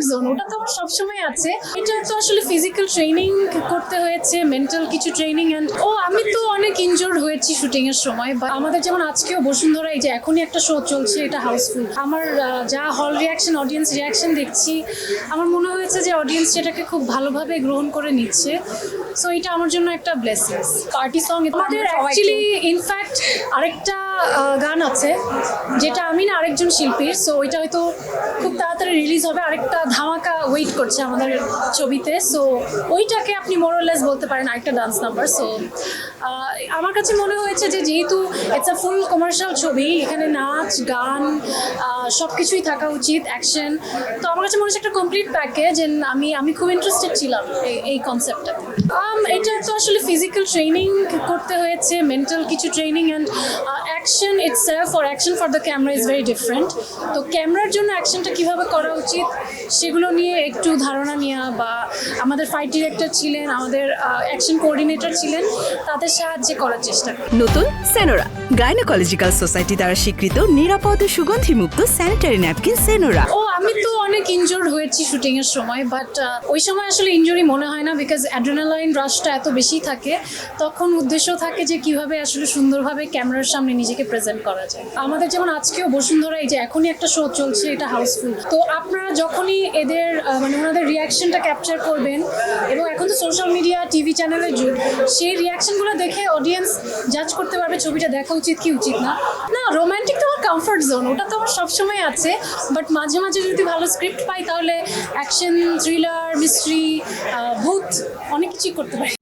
Comfort zone, ওটা তো আমার সবসময় আছে। এটা তো আসলে ফিজিক্যাল ট্রেনিং করতে হয়েছে, মেন্টাল কিছু ট্রেনিং অ্যান্ড আমি তো অনেক ইনজোর্ড হয়েছি শুটিং এর সময়, বা আমাদের যেমন আজকেও বসুন্ধরা এই যে এখনই একটা শো চলছে, এটা হাউসফুল। আমার যা হল রিয়াকশন, অডিয়েন্স রিয়াকশন দেখছি, আমার মনে হয়েছে যে অডিয়েন্স সেটাকে খুব ভালোভাবে গ্রহণ করে নিচ্ছে। সো এটা আমার জন্য একটা ব্লেসিংস। পার্টি সং আমাদের অ্যাকচুয়ালি ইনফ্যাক্ট আরেকটা গান আছে যেটা আমি না আরেকজন শিল্পীর, সো ওইটা হয়তো খুব তাড়াতাড়ি রিলিজ হবে। আরেকটা ধামাকা ওয়েট করছে আমাদের ছবিতে, সো ওইটাকে আপনি মোরলেস বলতে পারেন আরেকটা ডান্স নাম্বার। সো আমার কাছে মনে হয়েছে যে যেহেতু ইটস আ ফুল কমার্শিয়াল ছবি, এখানে নাচ গান সব কিছুই থাকা উচিত, অ্যাকশন, তো আমার কাছে মনে হচ্ছে একটা কমপ্লিট প্যাকেজ। আমি খুব ইন্টারেস্টেড ছিলাম এই কনসেপ্টটাতে। এটা তো আসলে ফিজিক্যাল ট্রেনিং করতে হয়েছে, মেন্টাল কিছু training and action itself or action for the camera is very different. তো ক্যামেরার জন্য অ্যাকশনটা কীভাবে করা উচিত সেগুলো নিয়ে একটু ধারণা নেওয়া, বা আমাদের ফাইট ডিরেক্টর ছিলেন, আমাদের অ্যাকশন কোঅর্ডিনেটর ছিলেন, তাদের সাহায্যে করার চেষ্টা করি। নতুন সেনোরা, গাইনোকোলজিক্যাল সোসাইটি দ্বারা স্বীকৃত নিরাপদ ও সুগন্ধিমুক্ত স্যানিটারি ন্যাপকিন সেনোরা। আমি তো অনেক ইনজোর্ড হয়েছি শুটিং এর সময়, বাট ওই সময় আসলে ইনজুরি মনে হয় না, বিকজ অ্যাড্রেনালাইন রাশটা এত বেশি থাকে। তখন উদ্দেশ্য থাকে যে কিভাবে আসলে সুন্দরভাবে ক্যামেরার সামনে নিজেকে প্রেজেন্ট করা যায়। আমাদের যেমন আজকেও বসুন্ধরা এই যে এখনই একটা শো চলছে, এটা হাউসফুল। তো আপনারা যখনই এদের মানে ওনাদের রিয়াকশনটা ক্যাপচার করবেন, এবং এখন তো সোশ্যাল মিডিয়া টিভি চ্যানেলের যুগ, সেই রিয়াকশনগুলো দেখে অডিয়েন্স জাজ করতে পারবে ছবিটা দেখা উচিত কি উচিত না। না, রোম্যান্টিক তো আমার কমফর্ট জোন, ওটা তো আমার সবসময় আছে, বাট মাঝে মাঝে যদি ভালো স্ক্রিপ্ট পাই তাহলে অ্যাকশন, থ্রিলার, মিস্ট্রি, ভূত অনেক কিছুই করতে পারি।